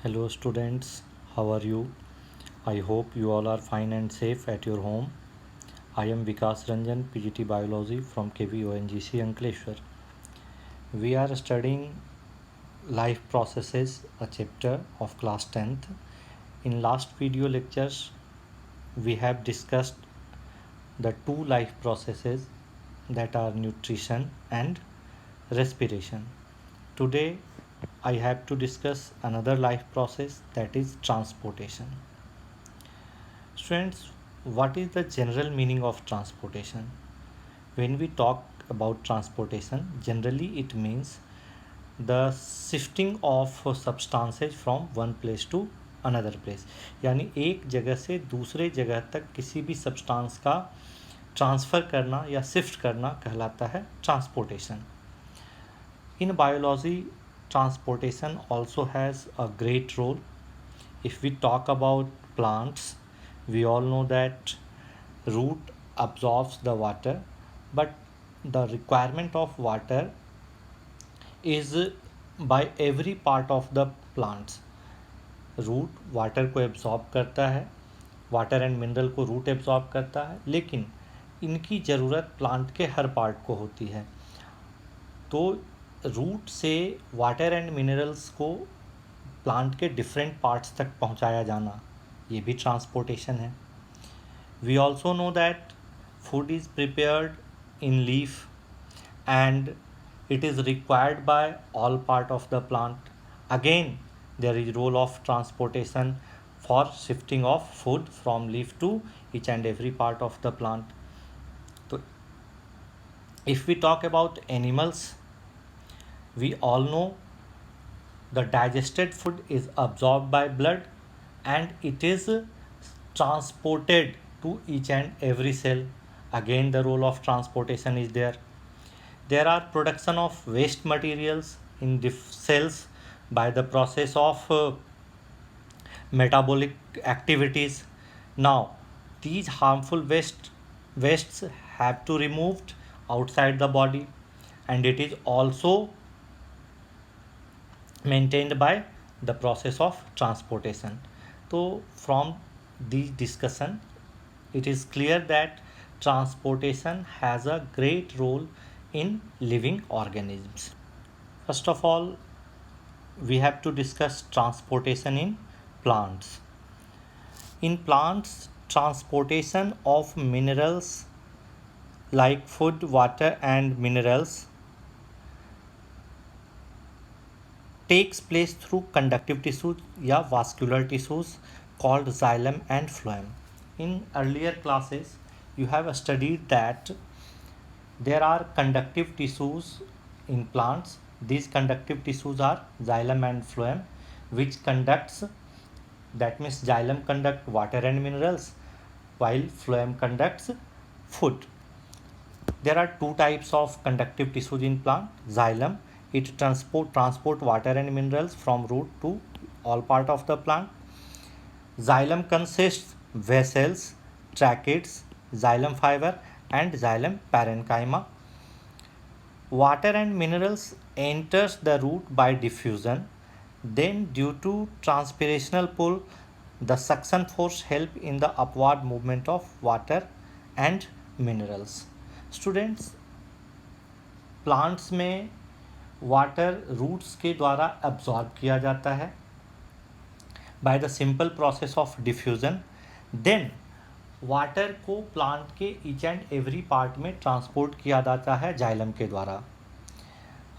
Hello students, how are you? I hope you all are fine and safe at your home. I am Vikas Ranjan, PGT Biology from KVONGC Ankleshwar. We are studying life processes, a chapter of class 10th. In last video lectures, we have discussed the two life processes that are nutrition and respiration. Today, I have to discuss another life process, that is transportation. Students, what is the general meaning of transportation? When we talk about transportation, generally it means the shifting of substances from one place to another place, यानी एक जगह से दूसरे जगह तक किसी भी substance का ट्रांसफ़र करना या शिफ्ट करना कहलाता है transportation. In biology, transportation also has a great role. If we talk about plants, we all know that root absorbs the water, but the requirement of water is by every part of the plants. Root water को absorb करता है, water and mineral को root absorb करता है, लेकिन इनकी ज़रूरत plant के हर पार्ट को होती है. तो रूट से वाटर एंड मिनरल्स को प्लांट के डिफरेंट पार्ट्स तक पहुंचाया जाना, ये भी ट्रांसपोर्टेशन है. We also know that food is prepared in leaf and it is required by all part of the plant. Again, there is role of transportation for shifting of food from leaf to each and every part of the plant. So if we talk about animals, we all know the digested food is absorbed by blood and it is transported to each and every cell. Again, the role of transportation is there. There are production of waste materials in cells by the process of metabolic activities. Now, these harmful wastes have to removed outside the body, and it is also maintained by the process of transportation. So, from this discussion, it is clear that transportation has a great role in living organisms. First of all, we have to discuss transportation in plants. In plants, transportation of minerals like food, water and minerals takes place through conductive tissues या vascular tissues called xylem and phloem. In earlier classes, you have studied that there are conductive tissues in plants. These conductive tissues are xylem and phloem, which conducts, that means xylem conduct water and minerals while phloem conducts food. There are two types of conductive tissues in plant. Xylem, it transport water and minerals from root to all part of the plant. Xylem consists vessels, tracheids, xylem fiber and xylem parenchyma. Water and minerals enters the root by diffusion. Then due to transpirational pull, the suction force help in the upward movement of water and minerals. Students, plants में water roots के द्वारा absorb किया जाता है by the simple process of diffusion. Then water को plant के each and every part में transport किया जाता है जाइलम के द्वारा.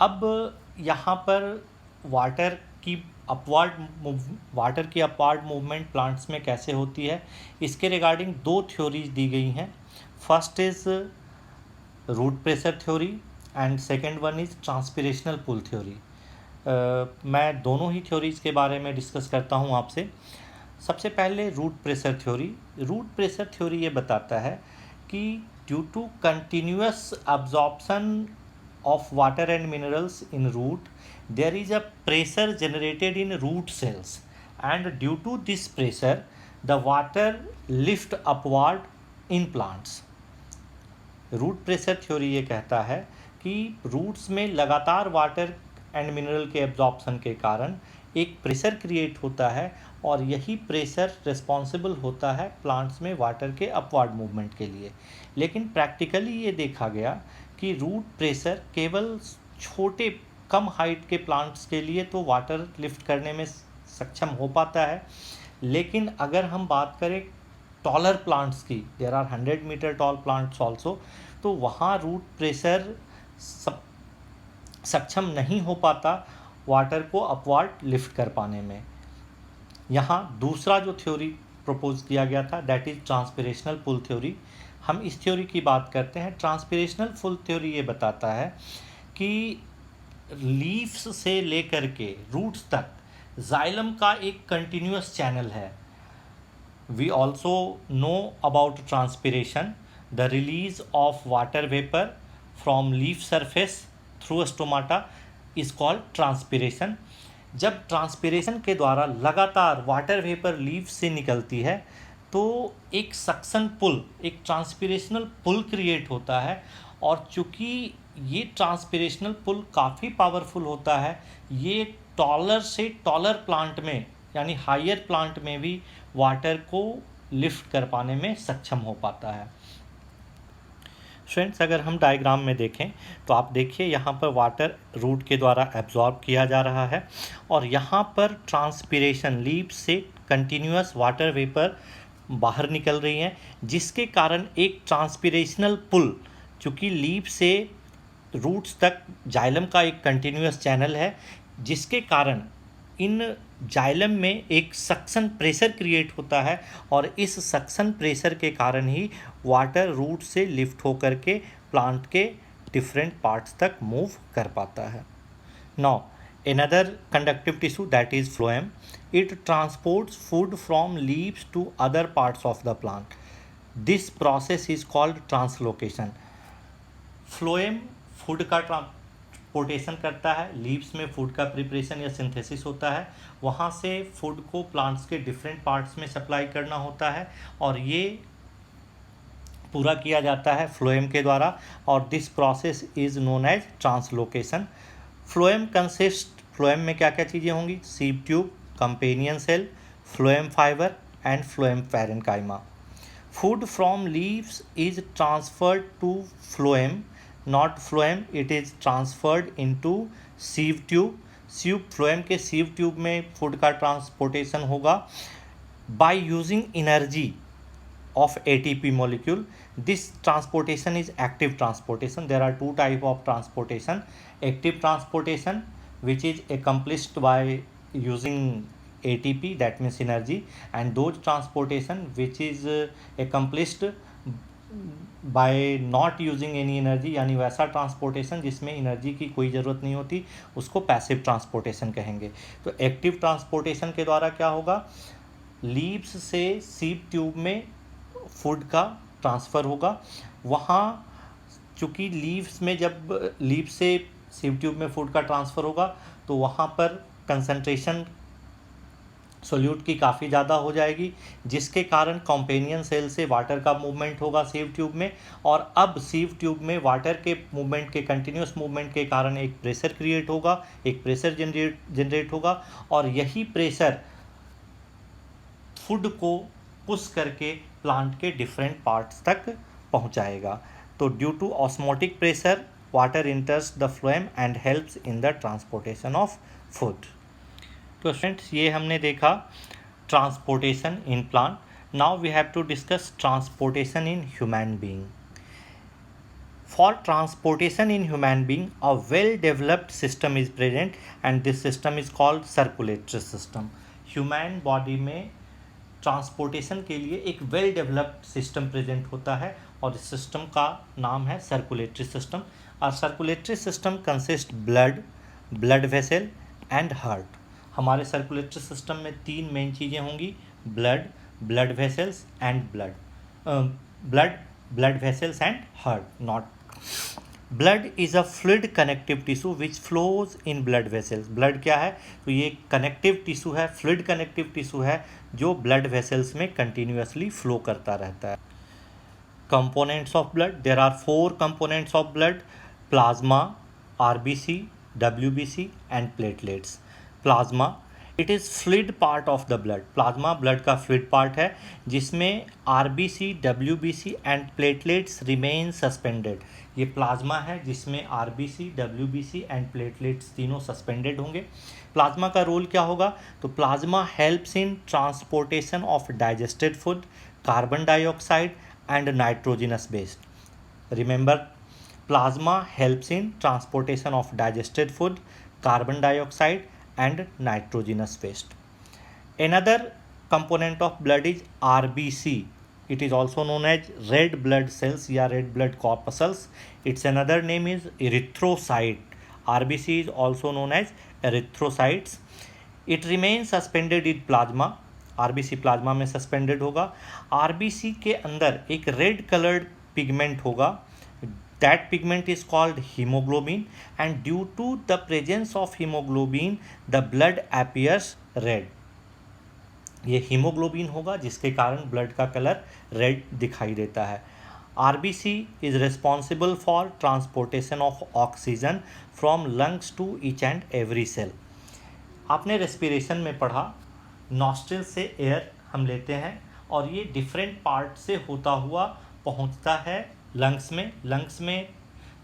अब यहाँ पर वाटर की अपवार्ड मूवमेंट प्लांट्स में कैसे होती है, इसके रिगार्डिंग दो थ्योरीज दी गई हैं. First is root pressure theory and second one is transpirational pull theory. मैं दोनों ही थ्योरीज के बारे में डिस्कस करता हूँ आपसे. सबसे पहले root pressure theory. Root pressure theory ये बताता है कि due to continuous absorption of water and minerals in root, there is a pressure generated in root cells, and due to this pressure the water lift upward in plants. Root pressure theory ये कहता है कि roots में लगातार water and mineral के absorption के कारण एक प्रेशर क्रिएट होता है और यही प्रेशर रिस्पॉन्सिबल होता है प्लांट्स में वाटर के अपवर्ड मूवमेंट के लिए। लेकिन प्रैक्टिकली ये देखा गया कि रूट प्रेशर केवल छोटे कम हाइट के प्लांट्स के लिए तो वाटर लिफ्ट करने में सक्षम हो पाता है, लेकिन अगर हम बात करें टॉलर प्लांट्स की, there are 100 metre tall plants also, तो वहाँ रूट प्रेशर सक्षम नहीं हो पाता वाटर को अपवर्ड लिफ्ट कर पाने में। यहाँ दूसरा जो थ्योरी प्रपोज किया गया था दैट इज ट्रांसपिरेशनल पुल थ्योरी। हम इस थ्योरी की बात करते हैं। ट्रांसपिरेशनल पुल थ्योरी ये बताता है कि लीव्स से लेकर के रूट्स तक जाइलम का एक कंटिन्यूअस चैनल है। We also know about transpiration, the release of water vapor from leaf surface through stomata is called transpiration। जब ट्रांसपिरेशन के द्वारा लगातार वाटर वेपर लीफ से निकलती है तो एक सक्शन पुल, एक ट्रांसपिरेशनल पुल क्रिएट होता है, और चूँकि ये ट्रांसपिरेशनल पुल काफ़ी पावरफुल होता है, ये टॉलर से टॉलर प्लांट में यानी हायर प्लांट में भी वाटर को लिफ्ट कर पाने में सक्षम हो पाता है। फ्रेंड्स, अगर हम डायग्राम में देखें तो आप देखिए यहाँ पर वाटर रूट के द्वारा एब्जॉर्ब किया जा रहा है और यहाँ पर ट्रांसपिरेशन, लीफ से कंटिन्यूअस वाटर वेपर बाहर निकल रही हैं, जिसके कारण एक ट्रांसपिरेशनल पुल, चूँकि लीफ से रूट्स तक जाइलम का एक कंटिन्यूअस चैनल है, जिसके कारण इन जाइलम में एक सक्शन प्रेशर क्रिएट होता है और इस सक्शन प्रेशर के कारण ही वाटर रूट से लिफ्ट होकर के प्लांट के डिफरेंट पार्ट्स तक मूव कर पाता है। Now another conductive tissue, that is phloem, it transports food from leaves to other parts of the plant. This process is called translocation. phloem food का transportation करता है, लीव्स में food का preparation या सिंथेसिस होता है, वहाँ से फूड को प्लांट्स के डिफरेंट पार्ट्स में सप्लाई करना होता है और ये पूरा किया जाता है फ्लोएम के द्वारा, और this process is known as translocation. Phloem में क्या क्या चीज़ें होंगी? Sieve tube, companion cell, phloem fibre and phloem parenchyma. Food from leaves is transferred to phloem, not phloem, it is transferred into sieve tube. Phloem के sieve tube में food का transportation होगा by using energy of ATP molecule. This transportation is active transportation. There are two type of transportation: active transportation, which is accomplished by using ATP, that means energy, and those transportation which is accomplished by not using any energy, यानी वैसा transportation जिसमें energy की कोई ज़रूरत नहीं होती, उसको passive transportation कहेंगे। तो एक्टिव ट्रांसपोर्टेशन के द्वारा क्या होगा? लीव्स से सीव ट्यूब में फूड का ट्रांसफ़र होगा। वहाँ चूँकि लीव्स में जब लीव से सीव ट्यूब में फूड का ट्रांसफ़र होगा तो वहाँ पर कंसंट्रेशन सोल्यूट की काफ़ी ज़्यादा हो जाएगी, जिसके कारण कंपेनियन सेल से वाटर का मूवमेंट होगा सीव ट्यूब में, और अब सीव ट्यूब में वाटर के मूवमेंट के कंटिन्यूस मूवमेंट के कारण एक प्रेशर क्रिएट होगा, एक प्रेशर जनरेट होगा, और यही प्रेशर फूड को पुश करके प्लांट के डिफरेंट पार्ट्स तक पहुंचाएगा। तो due to osmotic pressure water enters the phloem and helps in the transportation of food. तो फ्रेंड्स, ये हमने देखा transportation in plant. Now we have to discuss transportation in human being. For transportation in human being a well developed system is present and this system is called circulatory system. Human body में transportation के लिए एक well developed system present होता है और इस system का नाम है सर्कुलेटरी सिस्टम। और circulatory system consist blood vessel and heart. हमारे सर्कुलेटरी सिस्टम में तीन मेन चीज़ें होंगी: blood vessels and blood vessels and heart. Not blood is a fluid connective tissue which flows in blood vessels. Blood क्या है? तो ये कनेक्टिव टिश्यू है, फ्लूइड कनेक्टिव टिश्यू है जो ब्लड वेसल्स में कंटिन्यूसली फ्लो करता रहता है। Components of blood, there are 4 components of blood: plasma, RBC, WBC and platelets. Plasma, it is fluid part of the blood. Plasma blood का fluid part है जिसमें RBC, WBC and platelets remain suspended. ये plasma है जिसमें RBC, WBC and platelets तीनों suspended होंगे। Plasma का role क्या होगा? तो plasma helps in transportation of digested food, carbon dioxide and nitrogenous waste. Remember, plasma helps in transportation of digested food, carbon dioxide and nitrogenous waste. Another component of blood is RBC. It is also known as red blood cells या red blood corpuscles. Its another name is erythrocyte. RBC is also known as erythrocytes. It remains suspended in plasma. RBC plasma में suspended होगा। RBC के अंदर एक red coloured pigment होगा। That pigment is called hemoglobin, and due to the presence of hemoglobin the blood appears red. ये haemoglobin होगा जिसके कारण ब्लड का कलर रेड दिखाई देता है। RBC is responsible for transportation of oxygen from lungs to each and every cell. आपने respiration में पढ़ा, नॉस्ट्रिल से एयर हम लेते हैं और ये डिफरेंट पार्ट से होता हुआ पहुंचता है लंग्स में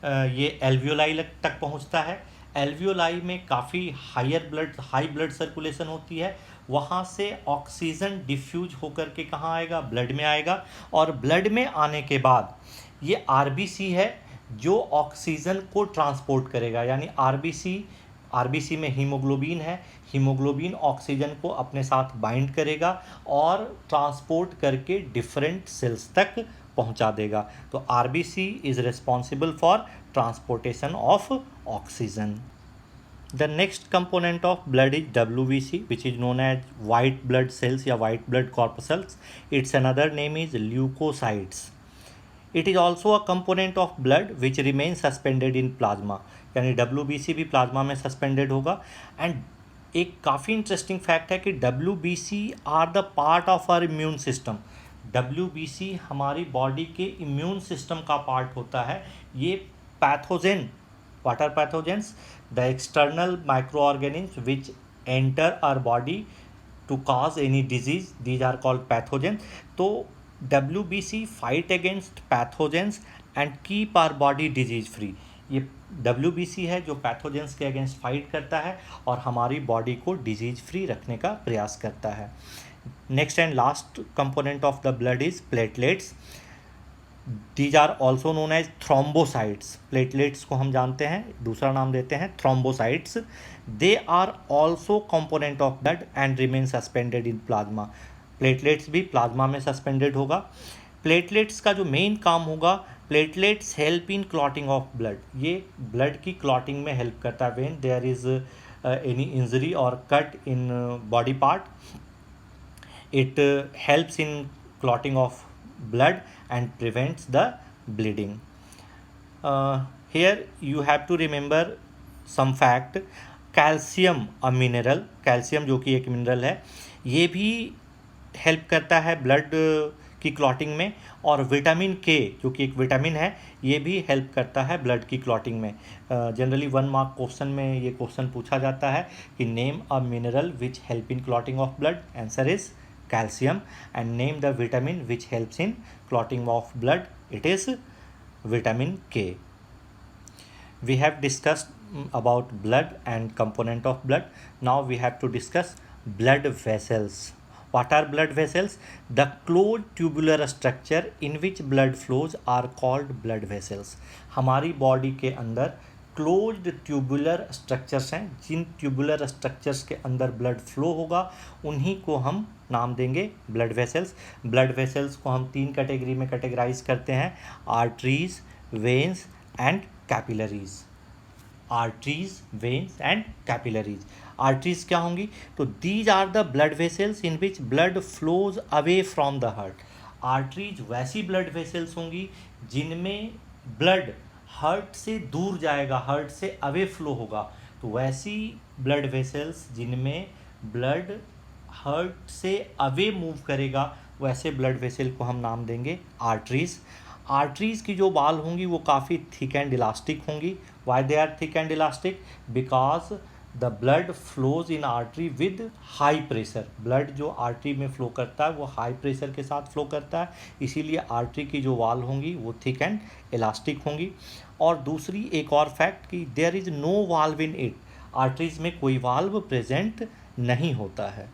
ये एल्वियोलाई तक पहुंचता है। एल्वियोलाई में काफ़ी हाई ब्लड सर्कुलेशन होती है। वहाँ से ऑक्सीजन डिफ्यूज होकर के कहाँ आएगा? ब्लड में आएगा। और ब्लड में आने के बाद ये आरबीसी है जो ऑक्सीजन को ट्रांसपोर्ट करेगा। यानी आरबीसी में हीमोग्लोबिन है, हीमोग्लोबिन ऑक्सीजन को अपने साथ बाइंड करेगा और ट्रांसपोर्ट करके डिफरेंट सेल्स तक पहुंचा देगा। तो RBC is responsible for transportation of oxygen. The next component of blood is WBC which is known as white blood cells या white blood corpuscles. Its another name is leucocytes. It is also a component of blood which remain suspended in plasma. यानी WBC भी plasma में suspended होगा। And एक काफ़ी interesting fact है कि WBC are the part of our immune system. WBC हमारी body के इम्यून सिस्टम का पार्ट होता है। ये pathogen, what are pathogens? The external micro organisms which enter our body to cause any disease, these are called pathogen. तो WBC fight against pathogens and keep our body disease free. ये WBC है जो pathogens के against fight करता है और हमारी body को डिजीज फ्री रखने का प्रयास करता है। Next and last component of the blood is platelets. These are also known as thrombocytes. Platelets को हम जानते हैं, दूसरा नाम देते हैं thrombocytes. They are also component of blood and remain suspended in plasma. Platelets भी प्लाज्मा में सस्पेंडेड होगा। प्लेटलेट्स का जो मेन काम होगा, platelets help in clotting of blood. ये ब्लड की क्लॉटिंग में हेल्प करता है। When there is any injury और cut in body part, it helps in clotting of blood and prevents the bleeding. Here you have to remember some fact. Calcium a mineral, calcium जो कि एक mineral है, ये भी help करता है blood की क्लॉटिंग में। और विटामिन के जो कि एक विटामिन है, ये भी हेल्प करता है ब्लड की क्लॉटिंग में। जनरली 1 मार्क क्वेश्चन में ये क्वेश्चन पूछा जाता है कि name a mineral which help in clotting of blood. Answer is calcium. And name the vitamin which helps in clotting of blood. It is vitamin K. We have discussed about blood and component of blood. Now we have to discuss blood vessels. What are blood vessels? The closed tubular structure in which blood flows are called blood vessels. हमारी body के अंदर closed tubular structures हैं। जिन tubular structures के अंदर blood flow होगा उन्हीं को हम नाम देंगे ब्लड वेसल्स। ब्लड वेसल्स को हम 3 कैटेगरी में कैटेगराइज करते हैं: arteries, veins and capillaries. Arteries, veins and capillaries. Arteries क्या होंगी? तो these are the blood vessels in which blood flows away from the heart. Arteries वैसी ब्लड वेसल्स होंगी जिनमें ब्लड हार्ट से दूर जाएगा, हार्ट से अवे फ्लो होगा। तो वैसी ब्लड वेसल्स जिनमें ब्लड हार्ट से अवे मूव करेगा, वैसे ब्लड वेसल को हम नाम देंगे आर्टरीज। आर्टरीज की जो बाल होंगी वो काफ़ी थिक एंड इलास्टिक होंगी। Why they are thick and elastic? Because the blood flows in artery with high pressure, blood जो आर्टरी में फ्लो करता है वो हाई प्रेशर के साथ फ्लो करता है, इसीलिए आर्टरी की जो वाल होंगी वो थिक एंड इलास्टिक होंगी। और दूसरी एक और फैक्ट कि there is no valve in it, arteries में कोई वाल्व प्रेजेंट नहीं होता है।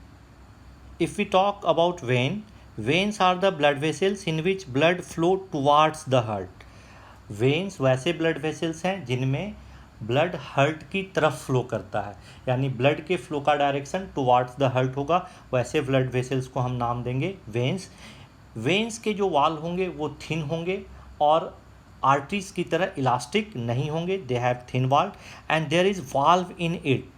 If we talk about vein, veins are the blood vessels in which blood flow towards the heart. Veins वैसे ब्लड वेसल्स हैं जिनमें ब्लड हार्ट की तरफ फ्लो करता है, यानी ब्लड के फ्लो का डायरेक्शन टुवार्ड्स द हार्ट होगा, वैसे ब्लड वेसल्स को हम नाम देंगे वेन्स। वेन्स के जो वाल होंगे वो थिन होंगे और आर्टरीज की तरह इलास्टिक नहीं होंगे, they have thin wall and there is valve in it.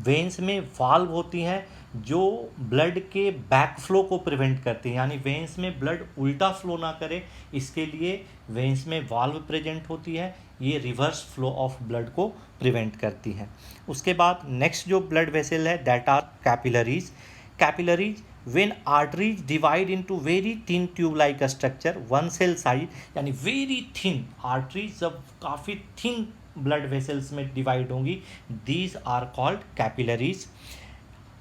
Veins में वाल्व होती हैं जो ब्लड के बैक फ्लो को प्रिवेंट करती हैं, यानी वेन्स में ब्लड उल्टा फ्लो ना करे, इसके लिए वेन्स में वाल्व प्रेजेंट होती है, ये रिवर्स फ्लो ऑफ ब्लड को प्रिवेंट करती हैं। उसके बाद नेक्स्ट जो ब्लड वेसल है that are capillaries. Capillaries when arteries divide into very thin tube like structure one cell size, यानी वेरी थिन आर्टरीज जब काफ़ी थिन ब्लड वेसल्स में डिवाइड होंगी, दीज आर कॉल्ड कैपिलरीज।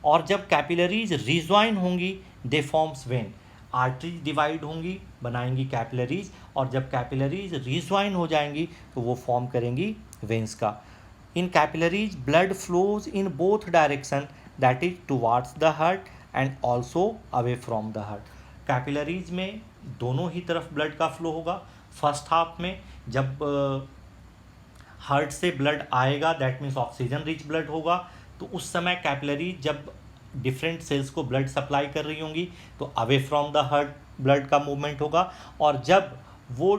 और जब कैपिलरीज रिज्वाइन होंगी they forms vein, arteries divide होंगी बनाएंगी कैपिलरीज, और जब कैपिलरीज रिज्वाइन हो जाएंगी तो वो फॉर्म करेंगी वेन्स का। In capillaries blood flows in both direction, that is towards the heart and also away from the heart. Capillaries में दोनों ही तरफ ब्लड का फ्लो होगा। फर्स्ट हाफ में जब हार्ट से ब्लड आएगा that means oxygen rich blood होगा, तो उस समय कैपिलरी जब डिफरेंट सेल्स को ब्लड सप्लाई कर रही होंगी तो away from the heart blood का मूवमेंट होगा, और जब वो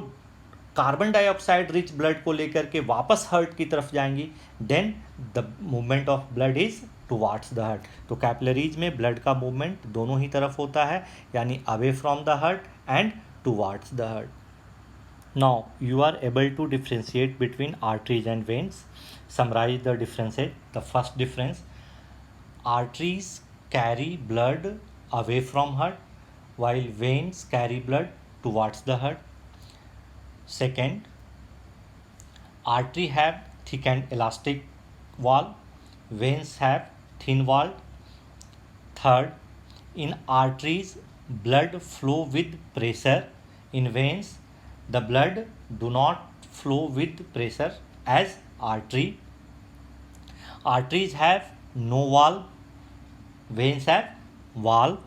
कार्बन डाइऑक्साइड रिच ब्लड को लेकर के वापस हार्ट की तरफ जाएंगी then the movement of blood is towards the heart. तो कैपिलरीज में ब्लड का मूवमेंट दोनों ही तरफ होता है, यानी away from the heart and towards the heart. Now you are able to differentiate between arteries and veins. Summarize the differences. The first difference, arteries carry blood away from heart while veins carry blood towards the heart. Second, artery have thick and elastic wall, veins have thin wall. Third, in arteries blood flow with pressure, in veins the blood do not flow with pressure as artery. Arteries have no valve, veins have valve,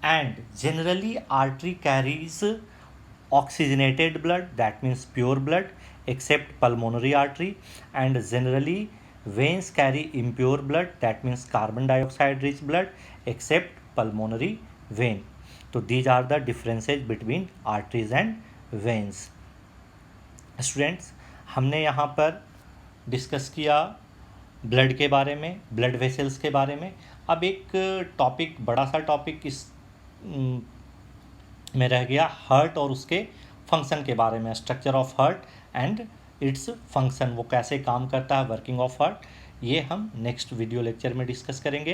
and generally artery carries oxygenated blood, that means pure blood, except pulmonary artery, and generally veins carry impure blood, that means carbon dioxide rich blood, except pulmonary vein. So these are the differences between arteries and veins. Students, हमने यहाँ पर discuss किया blood के बारे में, blood vessels के बारे में। अब एक टॉपिक, बड़ा सा टॉपिक इस में रह गया, हार्ट और उसके फंक्शन के बारे में, structure of heart and its function, वो कैसे काम करता है, वर्किंग ऑफ हार्ट, ये हम नेक्स्ट वीडियो लेक्चर में डिस्कस करेंगे।